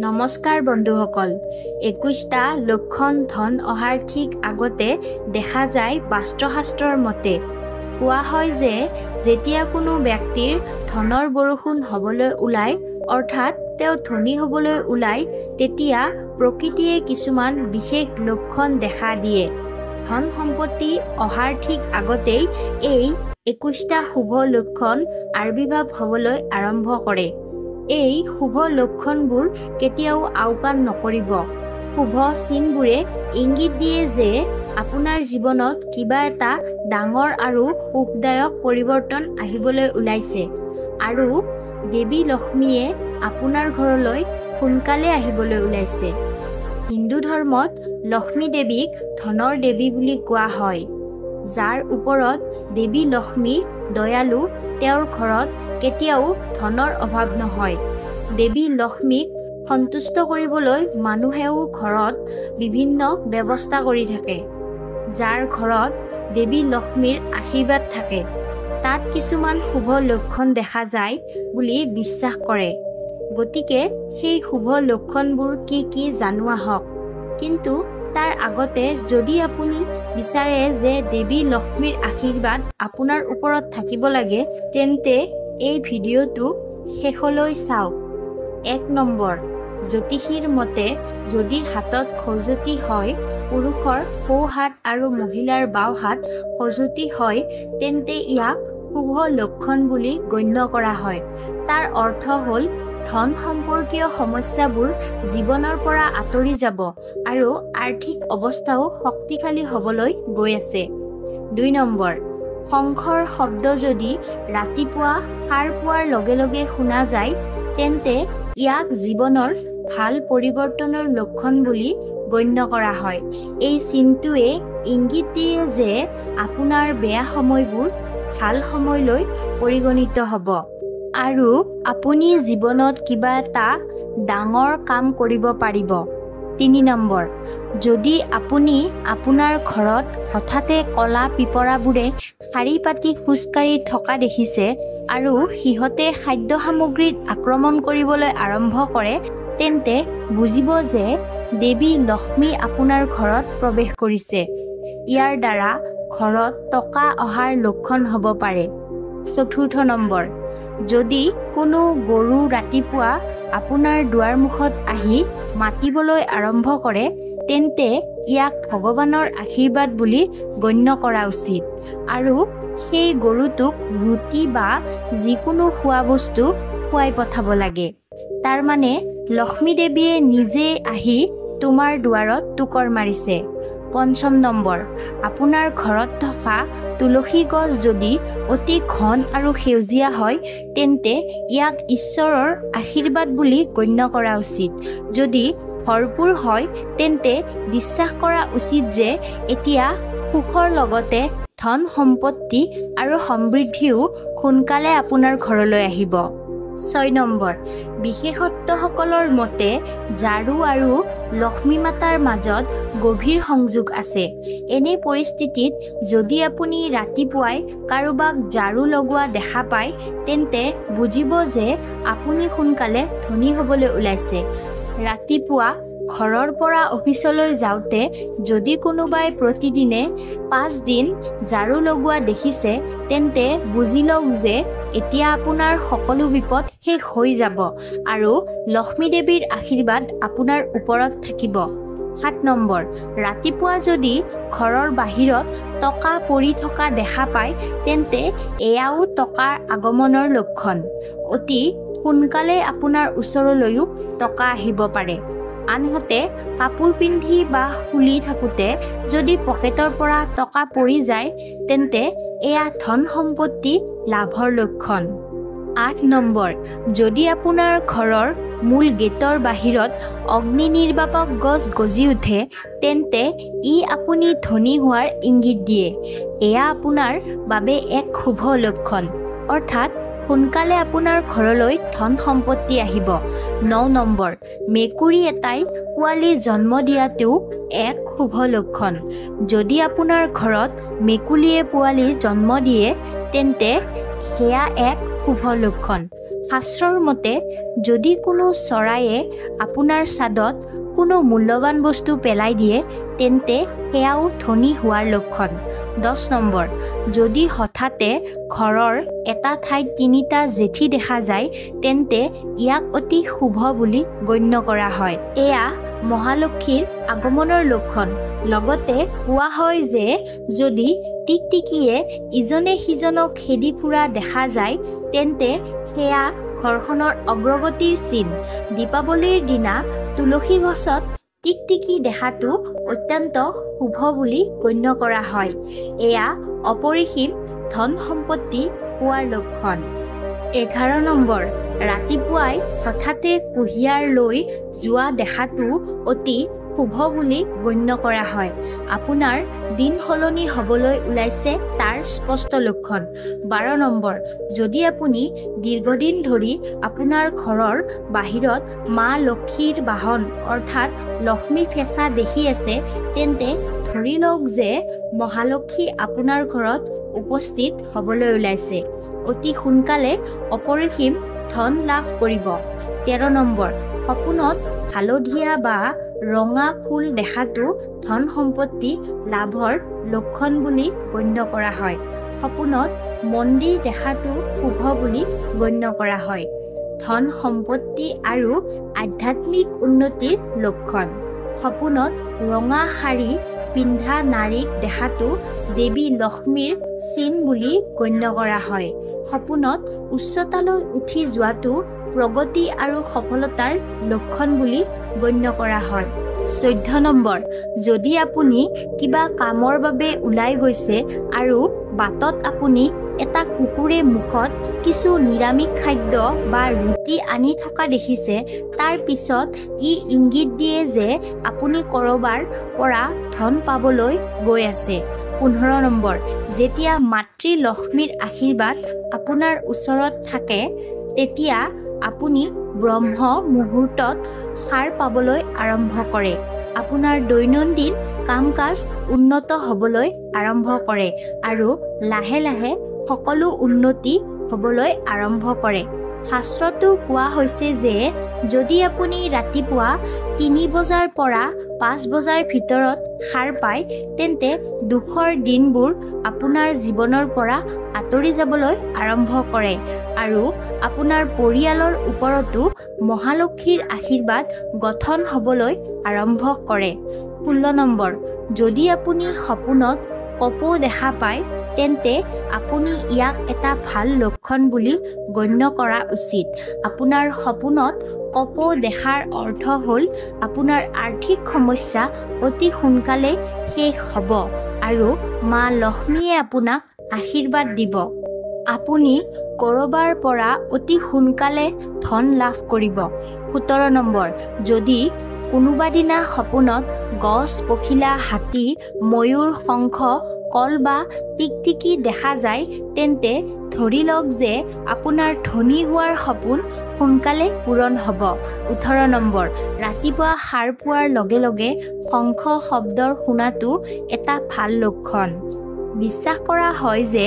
নমস্কাৰ বন্ধুসকল 21টা লক্ষণ ধন অহাৰ ঠিক আগতে দেখা যায় বাস্তুশাস্ত্ৰৰ মতে কোৱা হয় যে যেতিয়া কোনো ব্যক্তিৰ ধনৰ বৰষুণ হ'বলৈ ওলায় অৰ্থাৎ তেওঁ ধনী হ'বলৈ ওলায় তেতিয়া প্ৰকৃতিয়ে কিছুমান বিশেষ লক্ষণ দেখা দিয়ে ধন সম্পত্তি অহাৰ ঠিক আগতেই এই 21টা শুভ লক্ষণ আবিৰ্ভাৱ হ'বলৈ আৰম্ভ কৰে এই শুভ লক্ষণবোৰ কেতিয়াও আওকাণ নকৰিব শুভ চিনবোৰে ইংগিত দিয়ে যে আপোনাৰ জীৱনত কিবা এটা ডাঙৰ আৰু সুখদায়ক পৰিৱৰ্তন আহিবলৈ ওলাইছে আৰু দেৱী লক্ষ্মীয়ে আপোনাৰ ঘৰলৈ সোনকালে আহিবলৈ ওলাইছে হিন্দু ধৰ্মত লক্ষ্মী দেৱীক ধনৰ দেৱী বুলি কোৱা হয় যাৰ ওপৰত দেৱী লক্ষ্মী দয়ালু তেওঁৰ ঘৰত কেতিয়াও ধনৰ অভাৱ নহয় দেৱী লক্ষ্মীক সন্তুষ্ট কৰিবলৈ মানুহেও ঘৰত বিভিন্ন ব্যৱস্থা কৰি থাকে যাৰ ঘৰত দেৱী লক্ষ্মীৰ আশীৰ্বাদ থাকে তাত কিছুমান শুভ লক্ষণ দেখা যায় বুলি বিশ্বাস কৰে গতিকে সেই শুভ লক্ষণবোৰ কি জানোৱা হওক কিন্তু তাৰ আগতে যদি আপুনি বিচাৰে যে দেৱী লক্ষ্মীৰ আশীৰ্বাদ আপোনাৰ ওপৰত থাকিব লাগে তেন্তে এই ভিডিঅ'টো শেষলৈ চাওক 1 নম্বৰ জ্যোতিষীৰ মতে যদি হাতত খজুৱতি হয় পুৰুষৰ সোঁ হাত আৰু মহিলাৰ বাওঁ হাত খজুৱতি হয় তেন্তে ইয়াক শুভ লক্ষণ বুলি গণ্য কৰা হয় তাৰ অৰ্থ হ'ল ধন সম্পৰ্কীয় সমস্যাবোৰ জীৱনৰ পৰা আঁতৰি যাব আৰু আৰ্থিক অৱস্থাও শক্তিশালী হ'বলৈ গৈ আছে 2 নম্বৰ শংখৰ শব্দ যদি ৰাতিপুৱা সাৰ পোৱাৰ লগে লগে শুনা যায় তেন্তে ইয়াক জীৱনৰ ভাল পৰিৱৰ্তনৰ লক্ষণ বুলি গণ্য কৰা হয় এই চিনটোৱে ইংগিত দিয়ে যে আপোনাৰ বেয়া সময়বোৰ ভাল সময়লৈ পৰিগণিত হ'ব আৰু আপুনি জীৱনত কিবা এটা ডাঙৰ কাম কৰিব পাৰিব 3 নম্বৰ যদি আপুনি আপোনাৰ ঘৰত হঠাতে কলা পিপৰাবোৰে শাৰী পাতি খোজকাঢ়ি থকা দেখিছে আৰু সিহঁতে খাদ্য সামগ্ৰীত আক্ৰমণ কৰিবলৈ আৰম্ভ কৰে তেন্তে বুজিব যে দেৱী লক্ষ্মী আপোনাৰ ঘৰত প্ৰৱেশ কৰিছে ইয়াৰ দ্বাৰা ঘৰত টকা অহাৰ লক্ষণ হ'ব পাৰে 4 নম্বৰ যদি কোনো গৰু ৰাতিপুৱা আপোনাৰ দুৱাৰমুখত আহি মাতিবলৈ আৰম্ভ কৰে তেন্তে ইয়াক ভগৱানৰ আশীৰ্বাদ বুলি গণ্য কৰা উচিত আৰু সেই গৰুটোক ৰুটি বা যিকোনো খোৱা বস্তু খুৱাই পঠাব লাগে তাৰ মানে লক্ষ্মী দেৱীয়ে নিজে আহি তোমাৰ দুৱাৰত টুকৰ মাৰিছে 5 নম্বৰ আপোনাৰ ঘৰত থকা তুলসী গছ যদি অতি ঘন আৰু সেউজীয়া হয় তেন্তে ইয়াক ঈশ্বৰৰ আশীৰ্বাদ বুলি গণ্য কৰা উচিত যদি ভৰপূৰ হয় তেন্তে বিশ্বাস কৰা উচিত যে এতিয়া সুখৰ লগতে ধন সম্পত্তি আৰু সমৃদ্ধিও সোনকালে আপোনাৰ ঘৰলৈ আহিব 6 নম্বৰ বিশেষজ্ঞসকলৰ মতে ঝাৰু আৰু লক্ষ্মী মাতাৰ মাজত গভীৰ সংযোগ আছে এনে পৰিস্থিতিত যদি আপুনি ৰাতিপুৱাই কাৰোবাক ঝাৰু লগোৱা দেখা পায় তেন্তে বুজিব যে আপুনি সোনকালে ধনী হ'বলৈ ওলাইছে ৰাতিপুৱা ঘৰৰ পৰা অফিচলৈ যাওঁতে যদি কোনোবাই প্ৰতিদিনে 5 দিন ঝাৰু লগোৱা দেখিছে তেন্তে বুজি লওক যে এতিয়া আপোনাৰ সকলো বিপদ শেষ হৈ যাব আৰু লক্ষ্মী দেৱীৰ আশীৰ্বাদ আপোনাৰ ওপৰত থাকিব 7 নম্বৰ ৰাতিপুৱা যদি ঘৰৰ বাহিৰত টকা পৰি থকা দেখা পায় তেন্তে এয়াও টকাৰ আগমনৰ লক্ষণ অতি সোনকালে আপোনাৰ ওচৰলৈও টকা আহিব পাৰে আনহাতে কাপোৰ পিন্ধি বা শুলি থাকোঁতে যদি পকেটৰ পৰা টকা পৰি যায় তেন্তে এয়া ধন সম্পত্তি লাভৰ লক্ষণ 8 নম্বৰ যদি আপোনাৰ ঘৰৰ মূল গেটৰ বাহিৰত অগ্নি নিৰ্বাপক গছ গজি উঠে তেন্তে ই আপুনি ধনী হোৱাৰ ইংগিত দিয়ে এয়া আপোনাৰ বাবে এক শুভ লক্ষণ অৰ্থাৎ সোনকালে আপোনাৰ ঘৰলৈ ধন সম্পত্তি আহিব 9 নম্বৰ মেকুৰী এটাই পোৱালি জন্ম দিয়াটো এক শুভ লক্ষণ যদি আপোনাৰ ঘৰত মেকুৰীয়ে পোৱালি জন্ম দিয়ে তেন্তে সেয়া এক শুভ লক্ষণ শাস্ত্ৰৰ মতে যদি কোনো চৰায়ে আপোনাৰ ছাদত কোনো মূল্যৱান বস্তু পেলাই দিয়ে তেন্তে সেয়াও ধনী হোৱাৰ লক্ষণ। 10 নম্বৰ, যদি হঠাতে ঘৰৰ এটা ঠাইত 3টা জেঠী দেখা যায় তেন্তে ইয়াক অতি শুভ বুলি গণ্য কৰা হয়। এয়া মহালক্ষীৰ আগমনৰ লক্ষণ। লগতে কোৱা হয় যে যদি টিকটিকিয়ে ইজনে সিজনক খেদি ফুৰা দেখা যায় তেন্তে সেয়া ঘৰখনৰ অগ্ৰগতিৰ চিন। দীপাৱলীৰ দিনা তুলসী গছত টিকটিকি দেখাটো অত্যন্ত শুভ বুলি গণ্য কৰা হয়। এয়া অপৰিসীম ধন সম্পত্তি পোৱাৰ লক্ষণ। 11 নম্বৰ, ৰাতিপুৱাই হঠাতে কুঁহিয়াৰ লৈ যোৱা দেখাটো অতি শুভ বুলি গণ্য কৰা হয়। আপোনাৰ দিন সলনি হ'বলৈ ওলাইছে তাৰ স্পষ্ট লক্ষণ। 12 নম্বৰ, যদি আপুনি দীৰ্ঘদিন ধৰি আপোনাৰ ঘৰৰ বাহিৰত মা লক্ষীৰ বাহন অৰ্থাৎ লক্ষ্মী ফেঁচা দেখি আছে তেন্তে ধৰি লওক যে মহালক্ষী আপোনাৰ ঘৰত উপস্থিত হ'বলৈ ওলাইছে। অতি সোনকালে অপৰিসীম ধন লাভ কৰিব। 13 নম্বৰ, সপোনত হালধীয়া বা ৰঙা ফুল দেখাটো ধন সম্পত্তি লাভৰ লক্ষণ বুলি গণ্য কৰা হয়। সপোনত মন্দিৰ দেখাটো শুভ বুলি গণ্য কৰা হয়। ধন সম্পত্তি আৰু আধ্যাত্মিক উন্নতিৰ লক্ষণ। সপোনত ৰঙা শাৰী পিন্ধা নাৰীক দেখাটো দেৱী লক্ষ্মীৰ চিন বুলি গণ্য কৰা হয়। সপোনত উচ্চতালৈ উঠি যোৱাটো প্ৰগতি আৰু সফলতাৰ লক্ষণ বুলি গণ্য কৰা হয়। 14 নম্বৰ, যদি আপুনি কিবা কামৰ বাবে ওলাই গৈছে আৰু বাটত আপুনি এটা কুকুৰে মুখত কিছু নিৰামিষ খাদ্য বা ৰুটি আনি থকা দেখিছে তাৰ পিছত ই ইংগিত দিয়ে যে আপুনি ক'ৰবাৰ পৰা ধন পাবলৈ গৈ আছে। 15 নম্বৰ, যেতিয়া মাতৃ লক্ষ্মীৰ আশীৰ্বাদ আপোনাৰ ওচৰত থাকে তেতিয়া আপুনি ব্ৰহ্ম মুহূৰ্তত সাৰ পাবলৈ আৰম্ভ কৰে। আপোনাৰ দৈনন্দিন কাম কাজ উন্নত হ'বলৈ আৰম্ভ কৰে আৰু লাহে লাহে সকলো উন্নতি হ'বলৈ আৰম্ভ কৰে। শাস্ত্ৰতো কোৱা হৈছে যে যদি আপুনি ৰাতিপুৱা 3 বজাৰ পৰা 5 বজাৰ ভিতৰত সাৰ পায় তেন্তে দুখৰ দিনবোৰ আপোনাৰ জীৱনৰ পৰা আঁতৰি যাবলৈ আৰম্ভ কৰে আৰু আপোনাৰ পৰিয়ালৰ ওপৰতো মহালক্ষীৰ আশীৰ্বাদ গঠন হ'বলৈ আৰম্ভ কৰে। 16 নম্বৰ, যদি আপুনি সপোনত কপৌ দেখা পায় তেন্তে আপুনি ইয়াক এটা ভাল লক্ষণ বুলি গণ্য কৰা উচিত। আপোনাৰ সপোনত কপৌ দেখাৰ অৰ্থ হ'ল আপোনাৰ আৰ্থিক সমস্যা অতি সোনকালে শেষ হ'ব আৰু মা লক্ষ্মীয়ে আপোনাক আশীৰ্বাদ দিব। আপুনি ক'ৰবাৰ পৰা অতি সোনকালে ধন লাভ কৰিব। 17 নম্বৰ, যদি কোনোবা দিনা সপোনত গছ, পখিলা, হাতী, ময়ূৰ, শংখ, কল বা টিকটিকি দেখা যায় তেন্তে ধৰি লওক যে আপোনাৰ ধনী হোৱাৰ সপোন সোনকালে পূৰণ হ'ব। 18 নম্বৰ, ৰাতিপুৱা সাৰ পোৱাৰ লগে লগে শংখ শব্দৰ শুনাটো এটা ভাল লক্ষণ। বিশ্বাস কৰা হয় যে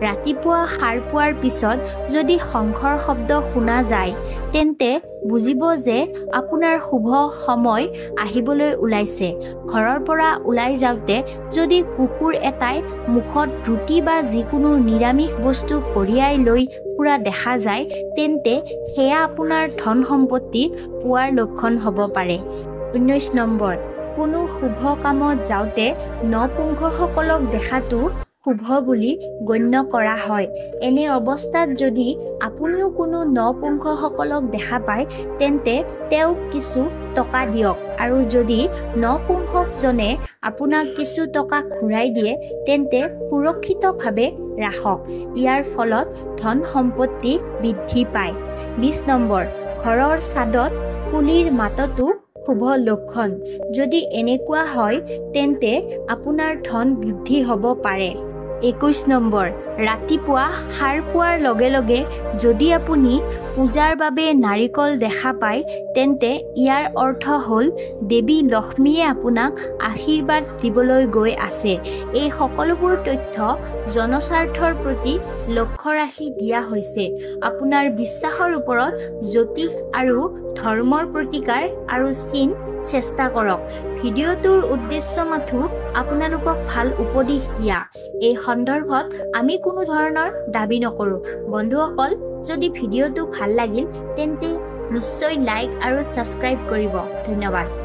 ৰাতিপুৱা সাৰ পোৱাৰ পিছত যদি শংখৰ শব্দ শুনা যায় তেন্তে বুজিব যে আপোনাৰ শুভ সময় আহিবলৈ ওলাইছে। ঘৰৰ পৰা ওলাই যাওঁতে যদি কুকুৰ এটাই মুখত ৰুটি বা যিকোনো নিৰামিষ বস্তু কঢ়িয়াই লৈ ফুৰা দেখা যায় তেন্তে সেয়া আপোনাৰ ধন সম্পত্তি পোৱাৰ লক্ষণ হ'ব পাৰে। 19 নম্বৰ, কোনো শুভ কামত যাওঁতে নপুংসকসকলক দেখাটো শুভ বুলি গণ্য কৰা হয়। এনে অৱস্থাত যদি আপুনিও কোনো নপুংসকসকলক দেখা পায় তেন্তে তেওঁক কিছু টকা দিয়ক আৰু যদি নপুংসকজনে আপোনাক কিছু টকা ঘূৰাই দিয়ে তেন্তে সুৰক্ষিতভাৱে ৰাখক। ইয়াৰ ফলত ধন সম্পত্তি বৃদ্ধি পায়। 20 নম্বৰ, ঘৰৰ ছাদত কুলিৰ মাতটো শুভ লক্ষণ। যদি এনেকুৱা হয় তেন্তে আপোনাৰ ধন বৃদ্ধি হ'ব পাৰে। 21 নম্বৰ, ৰাতিপুৱা সাৰ পোৱাৰ লগে লগে যদি আপুনি পূজাৰ বাবে নাৰিকল দেখা পায় তেন্তে ইয়াৰ অৰ্থ হ'ল দেৱী লক্ষ্মীয়ে আপোনাক আশীৰ্বাদ দিবলৈ গৈ আছে। এই সকলোবোৰ তথ্য জনস্বাৰ্থৰ প্ৰতি লক্ষ্য ৰাখি দিয়া হৈছে। আপোনাৰ বিশ্বাসৰ ওপৰত জ্যোতিষ আৰু ধৰ্মৰ প্ৰতিকাৰ আৰু চিন চেষ্টা কৰক। ভিডিঅ'টোৰ উদ্দেশ্য মাথো আপোনালোকক ভাল উপদেশ দিয়া। এই সন্দৰ্ভত আমি কোনো ধৰণৰ দাবী নকৰোঁ। বন্ধুসকল, যদি ভিডিঅ'টো ভাল লাগিল তেন্তে নিশ্চয় লাইক আৰু ছাবস্ক্ৰাইব কৰিব। ধন্যবাদ।